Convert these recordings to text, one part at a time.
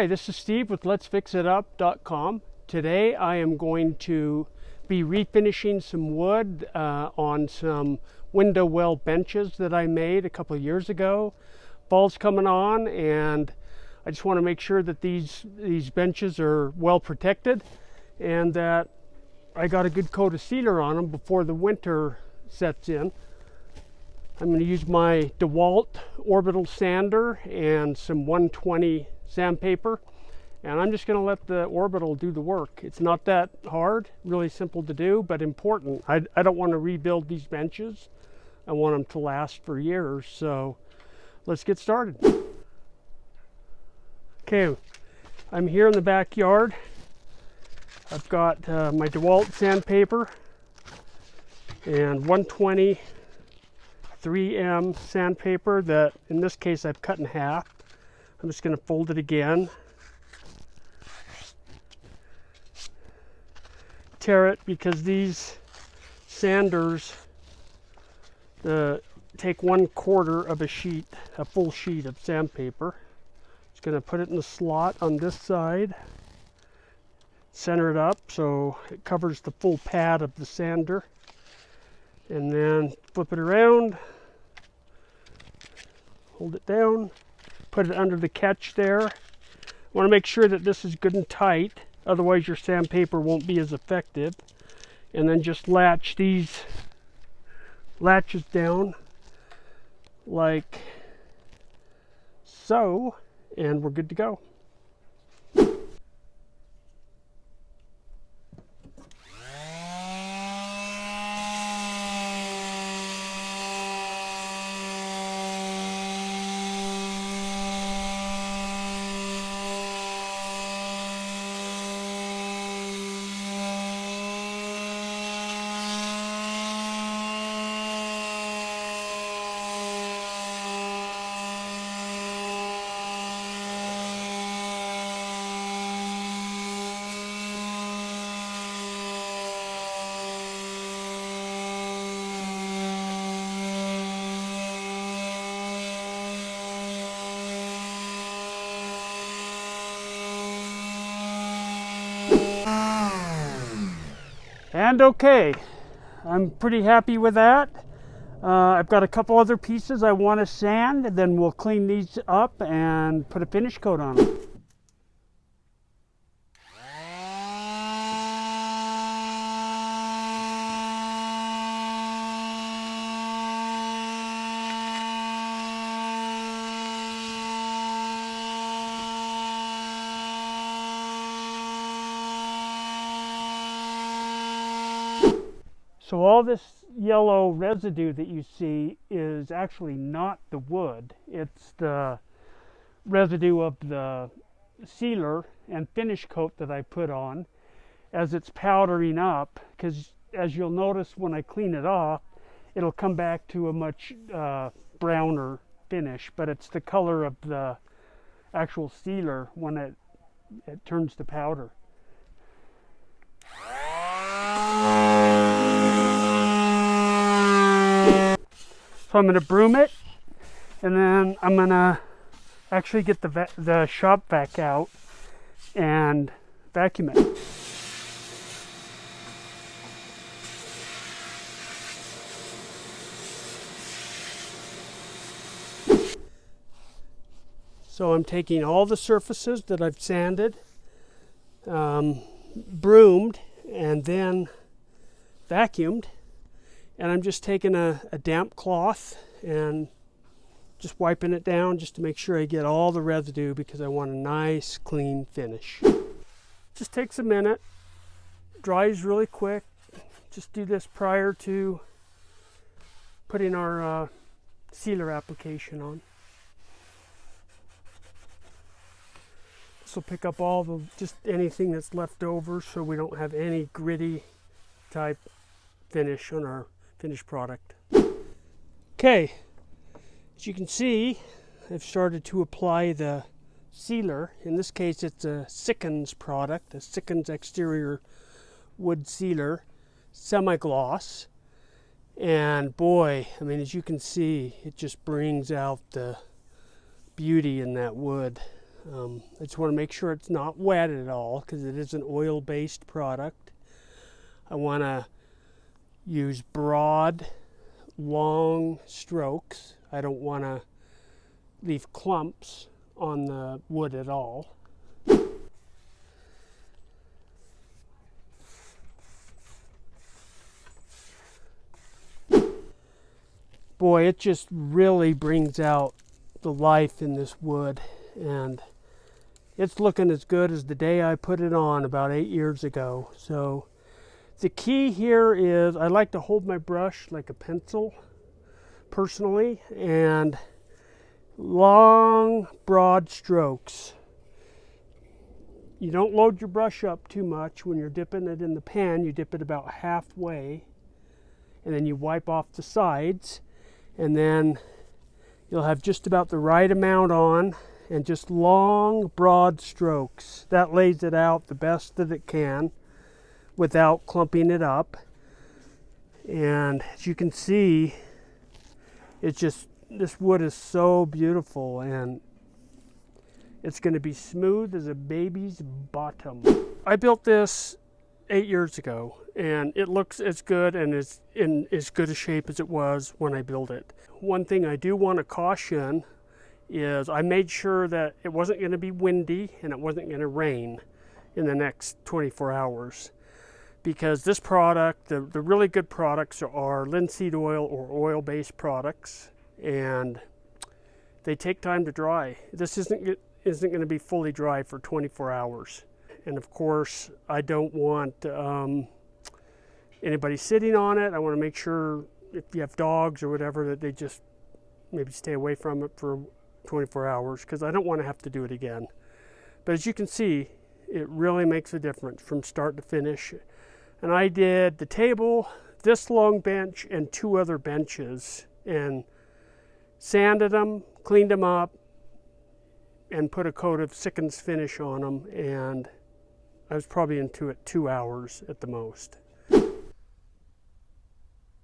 Hi, this is Steve with Let'sFixItUp.com. Today I am going to be refinishing some wood on some window well benches that I made a couple of years ago. Fall's coming on and I just want to make sure that these benches are well protected and that I got a good coat of sealer on them before the winter sets in. I'm going to use my DeWalt orbital sander and some 120 sandpaper, and I'm just going to let the orbital do the work. It's not that hard, really simple to do, but important. I don't want to rebuild these benches. I want them to last for years, so let's get started. Okay, I'm here in the backyard. I've got my DeWalt sandpaper and 120 3M sandpaper that in this case I've cut in half. I'm just going to fold it again, tear it, because these sanders take 1/4 of a sheet, a full sheet of sandpaper. Just going to put it in the slot on this side, center it up so it covers the full pad of the sander, and then flip it around, hold it down, put it under the catch there. I want to make sure that this is good and tight, otherwise your sandpaper won't be as effective. And then just latch these latches down like so, and we're good to go. And okay, I'm pretty happy with that. I've got a couple other pieces I want to sand, and then we'll clean these up and put a finish coat on them. So all this yellow residue that you see is actually not the wood. It's the residue of the sealer and finish coat that I put on as it's powdering up, because as you'll notice when I clean it off, it'll come back to a much browner finish, but it's the color of the actual sealer when it turns to powder. So I'm going to broom it, and then I'm going to actually get the shop vac out and vacuum it. So I'm taking all the surfaces that I've sanded, broomed, and then vacuumed. And I'm just taking a damp cloth and just wiping it down just to make sure I get all the residue, because I want a nice clean finish. Just takes a minute, dries really quick. Just do this prior to putting our sealer application on. This will pick up all just anything that's left over, so we don't have any gritty type finish on our finished product. Okay, as you can see, I've started to apply the sealer. In this case, it's a Sikkens product, a Sikkens exterior wood sealer, semi-gloss. And boy, I mean, as you can see, it just brings out the beauty in that wood. I just want to make sure it's not wet at all because it is an oil-based product. I want to use broad, long strokes. I don't want to leave clumps on the wood at all. Boy, it just really brings out the life in this wood, and it's looking as good as the day I put it on about 8 years ago. So the key here is I like to hold my brush like a pencil personally, and long broad strokes. You don't load your brush up too much when you're dipping it in the pan. You dip it about halfway, and then you wipe off the sides, and then you'll have just about the right amount on, and just long broad strokes. That lays it out the best that it can without clumping it up. And as you can see, it's just, this wood is so beautiful, and it's going to be smooth as a baby's bottom. I built this 8 years ago, and it looks as good and is in as good a shape as it was when I built it. One thing I do want to caution is I made sure that it wasn't going to be windy and it wasn't going to rain in the next 24 hours. Because this product, the really good products are linseed oil or oil-based products, and they take time to dry. This isn't going to be fully dry for 24 hours. And of course, I don't want anybody sitting on it. I want to make sure if you have dogs or whatever that they just maybe stay away from it for 24 hours, because I don't want to have to do it again. But as you can see, it really makes a difference from start to finish. And I did the table, this long bench, and 2 other benches, and sanded them, cleaned them up, and put a coat of Sikkens finish on them, and I was probably into it 2 hours at the most.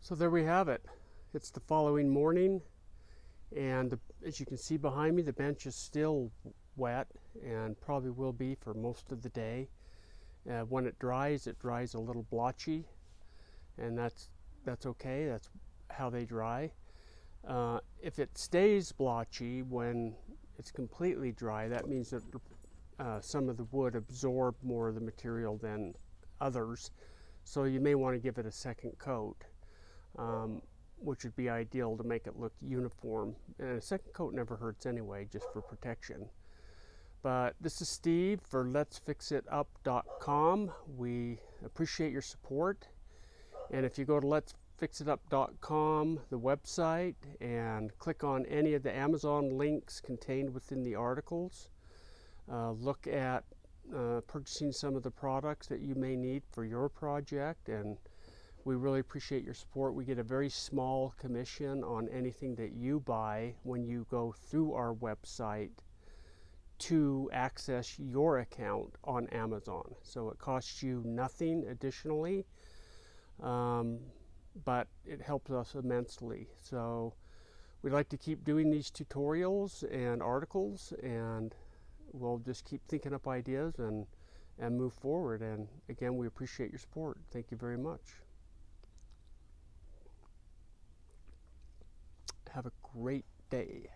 So there we have it. It's the following morning, and as you can see behind me, the bench is still wet and probably will be for most of the day. When it dries a little blotchy, and that's okay. That's how they dry. If it stays blotchy when it's completely dry, that means that some of the wood absorbed more of the material than others. So you may want to give it a second coat, which would be ideal to make it look uniform. And a second coat never hurts anyway, just for protection. But this is Steve for letsfixitup.com. We appreciate your support. And if you go to letsfixitup.com, the website, and click on any of the Amazon links contained within the articles, look at purchasing some of the products that you may need for your project. And we really appreciate your support. We get a very small commission on anything that you buy when you go through our website to access your account on Amazon. So it costs you nothing additionally, but it helps us immensely. So we'd like to keep doing these tutorials and articles, and we'll just keep thinking up ideas and move forward. And again, we appreciate your support. Thank you very much. Have a great day.